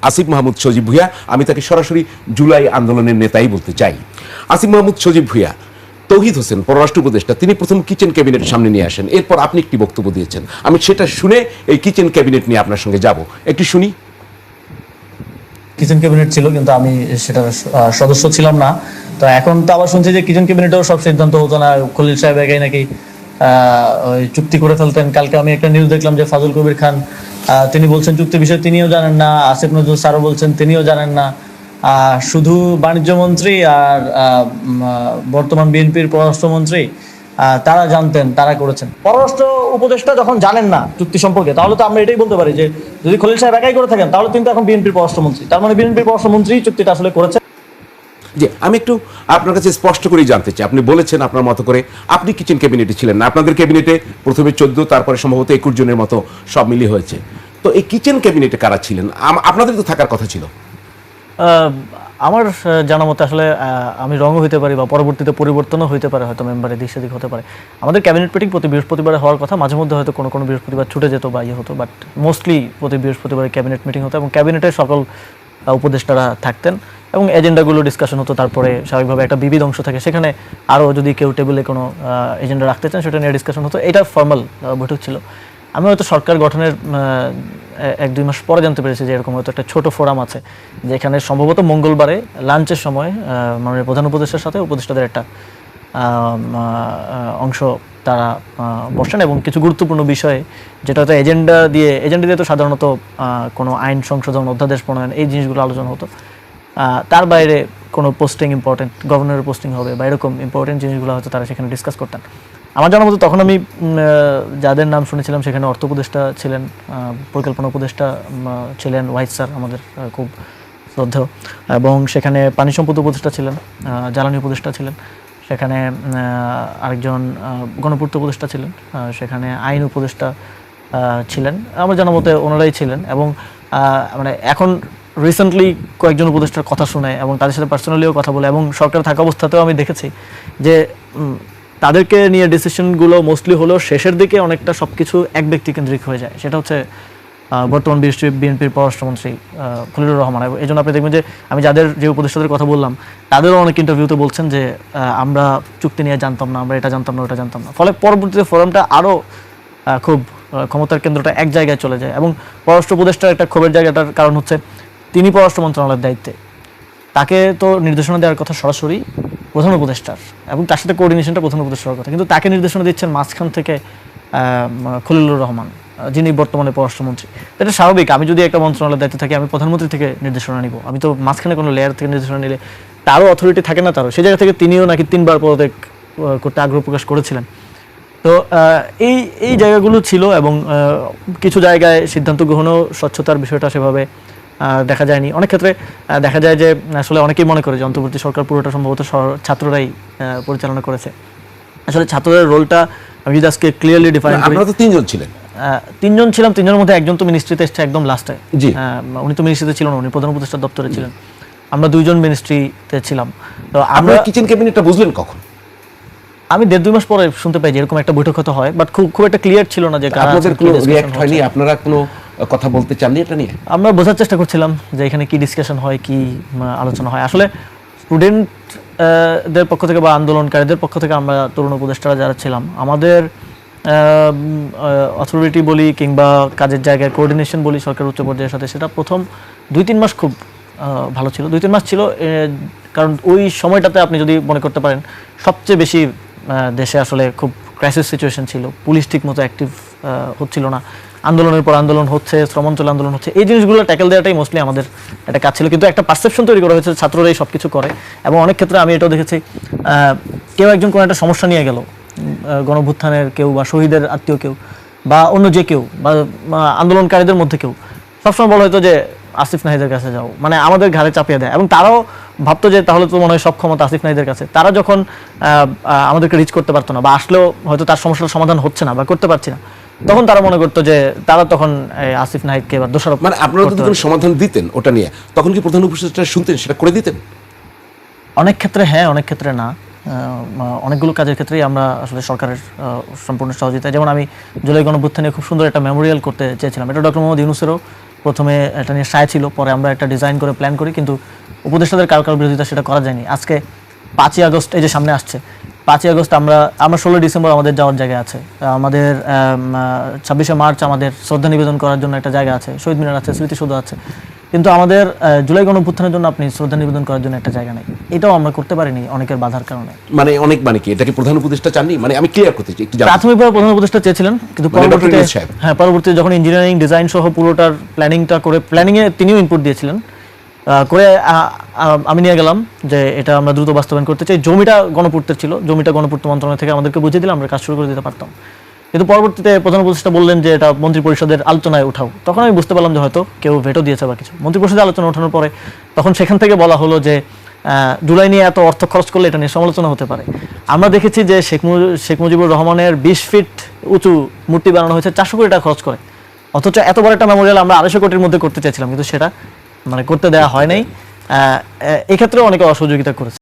আসিফ মাহমুদ সজীব ভুঁইয়া। আমি তাকে সরাসরি জুলাই আন্দোলনের নেতাই বলতে চাই। আসিফ মাহমুদ সজীব ভুঁইয়া, তৌহিদ হোসেন পররাষ্ট্র উপদেষ্টা, তিনি প্রথম কিচেন ক্যাবিনেট সামনে নিয়ে আসেন, এরপর আপনি একটি বক্তব্য দিয়েছেন। আমি সেটা শুনে এই কিচেন ক্যাবিনেট নিয়ে আপনার সঙ্গে যাব, একটু শুনি। কিচেন ক্যাবিনেট ছিল, কিন্তু আমি সেটার সদস্য ছিলাম না। তো এখন তো আবার শুনছি যে কিচেন ক্যাবিনেটেও সব সিদ্ধান্ত হতো না, খলিল সাহেব একাই নাকি ওই চুক্তি করে ফেলতেন। কালকে আমি একটা নিউজ দেখলাম যে ফাজল কবির খান তিনি বলছেন চুক্তি বিষয়ে তিনিও জানেন না, আসিফ নজরুল স্যারও বলছেন তিনিও জানেন না। শুধু বাণিজ্য মন্ত্রী আর বর্তমান বিএনপির পররাষ্ট্রমন্ত্রী তারা জানতেন, তারা করেছেন। পররাষ্ট্র উপদেষ্টা যখন জানেন না চুক্তি সম্পর্কে, তাহলে তো আমরা এটাই বলতে পারি যে যদি খলিল সাহেব একাই করে থাকেন তাহলে কিন্তু এখন বিএনপির পররাষ্ট্রমন্ত্রী, তার মানে বিএনপির পররাষ্ট্রমন্ত্রী চুক্তিটা আসলে করেছে। যে আমি একটু আপনার কাছে স্পষ্ট করেই জানতে চাই, আপনি বলেছেন আপনার মতো করে আপনি কিচেন ক্যাবিনেটে ছিলেন না, আপনাদের ক্যাবিনেটে প্রথমে 14, তারপরে সম্ভবত 21 জনের মতো সব মিলিয়ে হয়েছে। তো এই কিচেন ক্যাবিনেটে কারা ছিলেন? আপনাদের তো থাকার কথা ছিল। আমার জানা মতে আসলে আমি রঙও হইতে পারি বা পরবর্তীতে পরিবর্তনও হইতে পারে, হয়তো মেম্বারে দিক সেদিক হতে পারে। আমাদের ক্যাবিনেট মিটিং প্রতি বৃহস্পতিবারে হওয়ার কথা, মাঝে মধ্যে হয়তো কোনো কোনো বৃহস্পতিবার ছুটে যেত বা ইয়ে হতো, বাট মোস্টলি প্রতি বৃহস্পতিবারে ক্যাবিনেট মিটিং হতো এবং ক্যাবিনেটের সকল উপদেষ্টারা থাকতেন এবং এজেন্ডাগুলো ডিসকাশন হতো। তারপরে স্বাভাবিকভাবে একটা বিবিধ অংশ থাকে, সেখানে আরও যদি কেউ টেবিলে কোনো এজেন্ডা রাখতে চান সেটা নিয়ে ডিসকাশন হতো। এটা ফর্মাল বৈঠক ছিল। আমি হয়তো সরকার গঠনের 1-2 মাস পরে জানতে পেরেছি যে এরকম হয়তো একটা ছোট ফোরাম আছে, যেখানে সম্ভবত মঙ্গলবারে লাঞ্চের সময় মাননীয় প্রধান উপদেষ্টার সাথে উপদেষ্টাদের একটা অংশ তারা বসেন এবং কিছু গুরুত্বপূর্ণ বিষয়ে, যেটা হয়তো এজেন্ডা দিয়ে তো সাধারণত কোনো আইন সংশোধন, অধ্যাদেশ প্রণয়ন, এই জিনিসগুলো আলোচনা হতো। তার বাইরে কোনো পোস্টিং ইম্পর্টেন্ট, গভর্নরের পোস্টিং হবে বা এরকম ইম্পর্টেন্ট জিনিসগুলো হয়তো তারা সেখানে ডিসকাস করতেন। আমার জানা মতো তখন আমি যাদের নাম শুনেছিলাম সেখানে অর্থ উপদেষ্টা ছিলেন, পরিকল্পনা উপদেষ্টা ছিলেন ওয়াহিদ স্যার, আমাদের খুব শ্রদ্ধেয়, এবং সেখানে পানি সম্পদ উপদেষ্টা ছিলেন, জ্বালানি উপদেষ্টা ছিলেন, সেখানে আরেকজন গণপূর্ত উপদেষ্টা ছিলেন, সেখানে আইন উপদেষ্টা ছিলেন। আমার জানা মতে ওনারাই ছিলেন। এবং মানে এখন রিসেন্টলি কয়েকজন উপদেষ্টার কথা শুনে এবং তাদের সাথে পার্সোনালিও কথা বলে এবং সরকার থাকা অবস্থাতেও আমি দেখেছি যে তাদেরকে নিয়ে ডিসিশনগুলো মোস্টলি হলেও শেষের দিকে অনেকটা সব কিছু এক ব্যক্তি কেন্দ্রিক হয়ে যায়। সেটা হচ্ছে বর্তমান বিএনপির পররাষ্ট্রমন্ত্রী খলিলুর রহমান। এই জন্য আপনি দেখবেন যে আমি যে উপদেষ্টাদের কথা বললাম তাদেরও অনেক ইন্টারভিউতে বলছেন যে আমরা চুক্তি নিয়ে জানতাম না, আমরা এটা জানতাম না, ওটা জানতাম না। ফলে পরবর্তীতে ফোরামটা আরও খুব ক্ষমতার কেন্দ্রটা এক জায়গায় চলে যায় এবং পররাষ্ট্র উপদেষ্টার একটা ক্ষোভের জায়গাটার কারণ হচ্ছে তিনি পররাষ্ট্র মন্ত্রণালয়ের দায়িত্বে, তাকে তো নির্দেশনা দেওয়ার কথা সরাসরি প্রধান উপদেষ্টার এবং তার সাথে কোঅর্ডিনেশনটা প্রধান উপদেষ্টার কথা, কিন্তু তাকে নির্দেশনা দিচ্ছেন মাঝখান থেকে খলিলুর রহমান, যিনি বর্তমানে পররাষ্ট্রমন্ত্রী। এটা স্বাভাবিক, আমি যদি একটা মন্ত্রণালয়ের দায়িত্বে থাকি আমি প্রধানমন্ত্রী থেকে নির্দেশনা নিব, আমি তো মাঝখানে কোনো লেয়ার থেকে নির্দেশনা নিলে তারও অথরিটি থাকে না, তারও সেই জায়গা থেকে তিনিও নাকি 3বার পদত্যাগ করতে আগ্রহ প্রকাশ করেছিলেন। তো এই জায়গাগুলো ছিল এবং কিছু জায়গায় সিদ্ধান্ত গ্রহণেও স্বচ্ছতার বিষয়টা সেভাবে দেখা যায়নি। অনেক ক্ষেত্রে দেখা যায় যে আসলে অনেকেই মনে করে যে অন্তর্বর্তী সরকার পুরোটা সম্ভবত ছাত্ররাই পরিচালনা করেছে। আসলে ছাত্রদের রোলটা আমি যদি আজকে ক্লিয়ারলি ডিফাইন করি, আপনারা তো 3 জন ছিলেন। 3 জন ছিলাম, 3 জনের মধ্যে একজন তো মিনিস্ট্রিতে এসছে একদম লাস্টে। উনি তো মিনিস্ট্রিতে ছিলেন, উনি প্রধান উপদেষ্টার দপ্তরে ছিলেন। আমরা 2 জন মিনিস্ট্রিতে ছিলাম। তো আমরা কিচেন ক্যাবিনেটটা বুঝলেন কখন? আমি 1.5-2 মাস পরে শুনতে পাই যে এরকম একটা বৈঠক হতে হয়, বাট খুব একটা ক্লিয়ার ছিল না যে আপনাদের কোনো রিঅ্যাক্ট হয়নি, আপনারা কোনো কথা বলতে চাননি এটা নিয়ে? আমরা বোঝার চেষ্টা করছিলাম যে এখানে কি ডিসকাশন হয়, কি আলোচনা হয়। আসলে স্টুডেন্টদের পক্ষ থেকে বা আন্দোলনকারীদের পক্ষ থেকে আমরা তরুণ উপদেষ্টারা যারা ছিলাম, আমাদের অথরিটি বলি কিংবা কাজের জায়গায় কোঅর্ডিনেশন বলি সরকার উচ্চ পর্যায়ের সাথে, সেটা প্রথম 2-3 মাস খুব ভালো ছিল। 2-3 মাস ছিল, কারণ ওই সময়টাতে আপনি যদি মনে করতে পারেন সবচেয়ে বেশি দেশে আসলে খুব ক্রাইসিস সিচুয়েশন ছিল, পুলিশ ঠিক মতো অ্যাক্টিভ হচ্ছিল না, আন্দোলনের পর আন্দোলন হচ্ছে, শ্রমাঞ্চল আন্দোলন হচ্ছে, এই জিনিসগুলো ট্যাকেল দেওয়াটাই মোস্টলি আমাদের একটা কাজ ছিল। কিন্তু একটা পারসেপশন তৈরি করা হয়েছে ছাত্ররাই সব কিছু করে এবং অনেক ক্ষেত্রে আমি এটাও দেখেছি কেউ একজন কোনো একটা সমস্যা নিয়ে গেল, গণঅভ্যুত্থানের কেউ বা শহীদের আত্মীয় কেউ বা অন্য যে কেউ বা আন্দোলনকারীদের মধ্যে কেউ, সবসময় বলা হতো যে আসিফ নাহিদের কাছে যাও, মানে আমাদের ঘাড়ে চাপিয়ে দেয়। এবং তারাও ভাবতো যে তাহলে তো মনে হয় সব ক্ষমতা আসিফ নাহিদের কাছে। তারা যখন আমাদেরকে রিচ করতে পারতো না বা আসলেও হয়তো তার সমস্যার সমাধান হচ্ছে না বা করতে পারছি না, তখন তারা মনে করতো যে তারা তখন আসিফ নাহিদকে এবার দোষারোপ। মানে আপনারা যদি কোনো সমাধান দিতেন ওটা নিয়ে, তখন কি প্রধান উপদেষ্টা শুনতেন, সেটা করে দিতেন? অনেক ক্ষেত্রে হ্যাঁ, অনেক ক্ষেত্রে না। অনেকগুলো কাজের ক্ষেত্রেই আমরা আসলে সরকারের সম্পূর্ণ সহযোগিতা, যেমন আমি জুলাই গণঅভ্যুত্থানে খুব সুন্দর একটা মেমোরিয়াল করতে চেয়েছিলাম, এটা ডক্টর মোহাম্মদ ইউনূসেরও প্রথমে এটা নিয়ে সায় ছিল, পরে আমরা একটা ডিজাইন করে প্ল্যান করি, কিন্তু উপদেষ্টাদের কারো বিরোধিতা সেটা করা যায়নি। আজকে 5ই আগস্ট এই যে সামনে আসছে, 5ই আগস্ট আমরা 16 ডিসেম্বর আমাদের যাওয়ার জায়গা আছে, আমাদের 26শে মার্চ আমাদের শ্রদ্ধা নিবেদন করার জন্য একটা জায়গা আছে, শহীদ মিনার আছে, স্মৃতিসৌধ আছে, কিন্তু আমাদের জুলাই গণঅভ্যুত্থানের জন্য আপনি শ্রদ্ধা নিবেদন করার জন্য একটা জায়গা নেই। এটাও আমরা করতে পারিনি অনেকের বাধার কারণে। মানে কি এটাকে প্রধান উপদেষ্টা চাননি? মানে আমি ক্লিয়ার করতে চাই একটু জানতে। প্রাথমিকভাবে প্রধান উপদেষ্টা চেয়েছিলেন, কিন্তু মানে ডক্টর পরবর্তীতে ইউনূস সাহেব। পরবর্তীতে যখন ইঞ্জিনিয়ারিং ডিজাইন সহ পুরোটার প্ল্যানিংটা করে, প্ল্যানিংয়ে তিনিও ইনপুট দিয়েছিলেন, করে আমি নিয়ে গেলাম যে এটা আমরা দ্রুত বাস্তবায়ন করতে চাই। জমিটা গণপূর্তের ছিল, জমিটা গণপূর্ত মন্ত্রণালয় থেকে আমাদেরকে বুঝিয়ে দিলে আমরা কাজ শুরু করে দিতে পারতাম, কিন্তু পরবর্তীতে প্রধান উপদেষ্টা বললেন যে এটা মন্ত্রী পরিষদের আলোচনায় উঠাও। তখন আমি বুঝতে পারলাম যে হয়তো কেউ ভেটো দিয়েছে বা কিছু। মন্ত্রী পরিষদের আলোচনা ওঠানোর পরে তখন সেখান থেকে বলা হলো যে জুলাই নিয়ে এত অর্থ খরচ করলে এটা নিয়ে সমালোচনা হতে পারে। আমরা দেখেছি যে শেখ মুজিবুর রহমানের 20 ফিট উঁচু মূর্তি বানানো হয়েছে 400 কোটি টাকা খরচ করে, অথচ এত বড় একটা মেমোরিয়াল আমরা 250 কোটির মধ্যে করতে চাইছিলাম, কিন্তু সেটা করতে দেওয়া হয় নাই। এক্ষেত্রে অনেকে অসহযোগিতা করেছে।